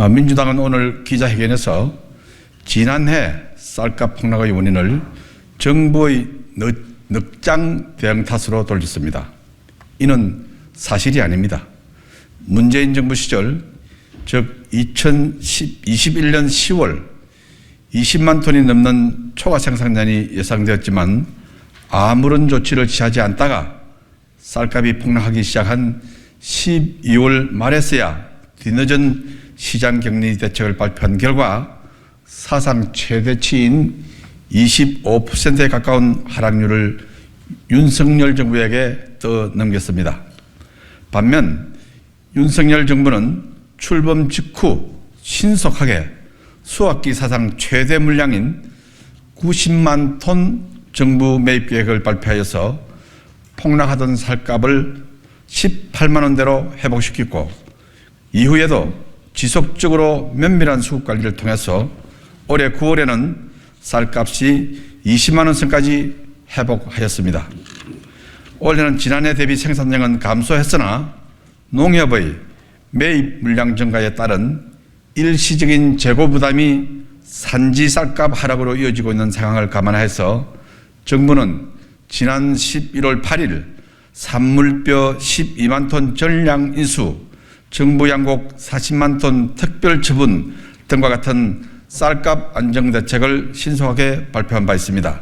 민주당은 오늘 기자회견에서 지난해 쌀값 폭락의 원인을 정부의 넉장 대응 탓으로 돌렸습니다. 이는 사실이 아닙니다. 문재인 정부 시절, 즉 2021년 10월 20만 톤이 넘는 초과 생산량이 예상되었지만 아무런 조치를 취하지 않다가 쌀값이 폭락하기 시작한 12월 말에서야 뒤늦은 시장 격리 대책을 발표한 결과 사상 최대치인 25%에 가까운 하락률을 윤석열 정부에게 떠넘겼습니다. 반면 윤석열 정부는 출범 직후 신속하게 수학기 사상 최대 물량인 90만 톤 정부 매입 계획을 발표하여서 폭락하던 쌀값을 18만 원대로 회복시키고 이후에도 지속적으로 면밀한 수급 관리를 통해서 올해 9월에는 쌀값이 20만 원 선까지 회복하였습니다. 올해는 지난해 대비 생산량은 감소했으나 농협의 매입 물량 증가에 따른 일시적인 재고 부담이 산지 쌀값 하락으로 이어지고 있는 상황을 감안해서 정부는 지난 11월 8일 산물뼈 12만 톤 전량 인수, 정부 양곡 40만 톤 특별 처분 등과 같은 쌀값 안정 대책을 신속하게 발표한 바 있습니다.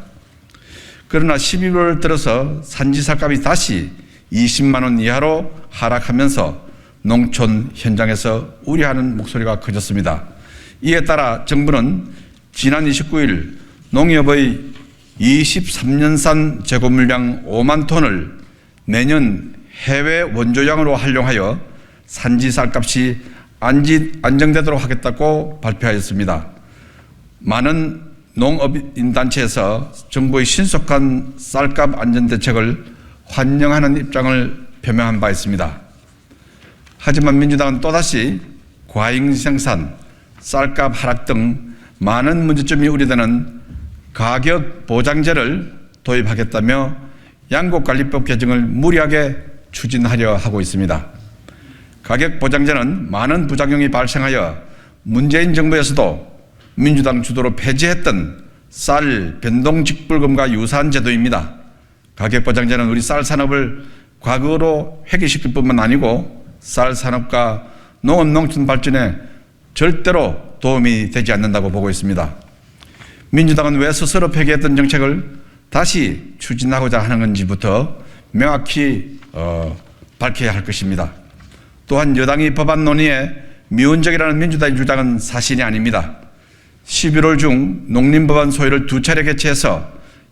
그러나 11월 들어서 산지 쌀값이 다시 20만 원 이하로 하락하면서 농촌 현장에서 우려하는 목소리가 커졌습니다. 이에 따라 정부는 지난 29일 농협의 23년산 재고 물량 5만 톤을 내년 해외 원조량으로 활용하여 산지 쌀값이 안정되도록 하겠다고 발표하였습니다. 많은 농업인단체에서 정부의 신속한 쌀값 안전 대책을 환영하는 입장을 표명한 바 있습니다. 하지만 민주당은 또다시 과잉 생산, 쌀값 하락 등 많은 문제점이 우려되는 가격 보장제를 도입하겠다며 양곡관리법 개정을 무리하게 추진하려 하고 있습니다. 가격 보장제는 많은 부작용이 발생하여 문재인 정부에서도 민주당 주도로 폐지했던 쌀 변동직불금과 유사한 제도입니다. 가격 보장제는 우리 쌀 산업을 과거로 회귀시킬 뿐만 아니고 쌀 산업과 농업 농촌 발전에 절대로 도움이 되지 않는다고 보고 있습니다. 민주당은 왜 스스로 폐기했던 정책을 다시 추진하고자 하는 건지부터 명확히 밝혀야 할 것입니다. 또한 여당이 법안 논의에 미온적이라는 민주당의 주장은 사실이 아닙니다. 11월 중 농림법안 소위를 2차례 개최해서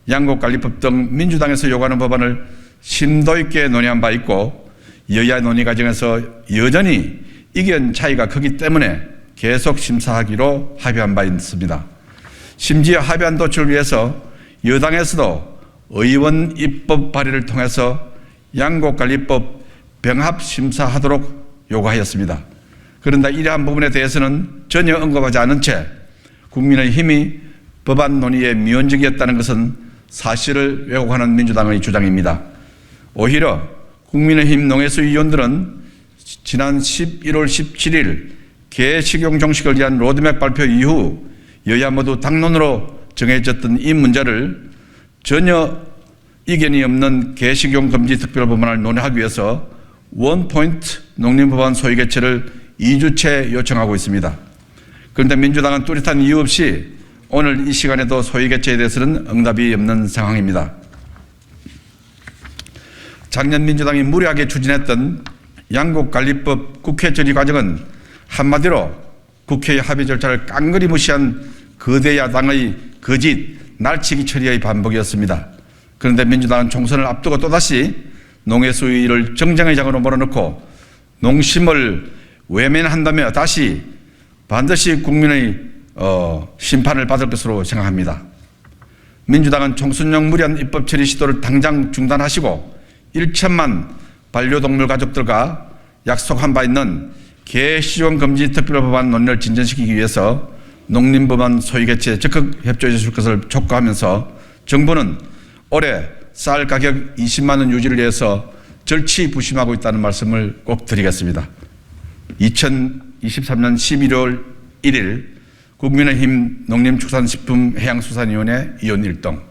양곡관리법 등 민주당에서 요구하는 법안을 심도 있게 논의한 바 있고 여야 논의 과정에서 여전히 의견 차이가 크기 때문에 계속 심사하기로 합의한 바 있습니다. 심지어 합의안 도출을 위해서 여당에서도 의원 입법 발의를 통해서 양곡관리법 병합 심사하도록 요구하였습니다. 그런데 이러한 부분에 대해서는 전혀 언급하지 않은 채 국민의힘이 법안 논의에 미온적이었다는 것은 사실을 왜곡하는 민주당의 주장입니다. 오히려 국민의힘 농해수위 의원들은 지난 11월 17일 개식용 종식을 위한 로드맵 발표 이후 여야 모두 당론으로 정해졌던 이 문제를 전혀 이견이 없는 개식용 금지 특별법안을 논의하기 위해서 원포인트 농림법안 소위 개최를 2주째 요청하고 있습니다. 그런데 민주당은 뚜렷한 이유 없이 오늘 이 시간에도 소위 개최에 대해서는 응답이 없는 상황입니다. 작년 민주당이 무리하게 추진했던 양곡관리법 국회 처리 과정은 한마디로 국회의 합의 절차를 깡그리 무시한 거대 야당의 거짓, 날치기 처리의 반복이었습니다. 그런데 민주당은 총선을 앞두고 또다시 농해수위를 정쟁의 장으로 몰아넣고 농심을 외면한다며 다시 반드시 국민의 심판을 받을 것으로 생각합니다. 민주당은 총선용 무리한 입법 처리 시도를 당장 중단하시고 1천만 반려동물 가족들과 약속한 바 있는 개시종 금지 특별법안 논의를 진전시키기 위해서 농림법안 소위 개최에 적극 협조해 주실 것을 촉구하면서 정부는 올해 쌀 가격 20만 원 유지를 위해서 절치부심하고 있다는 말씀을 꼭 드리겠습니다. 2023년 11월 1일 국민의힘 농림축산식품해양수산위원회 위원 1동,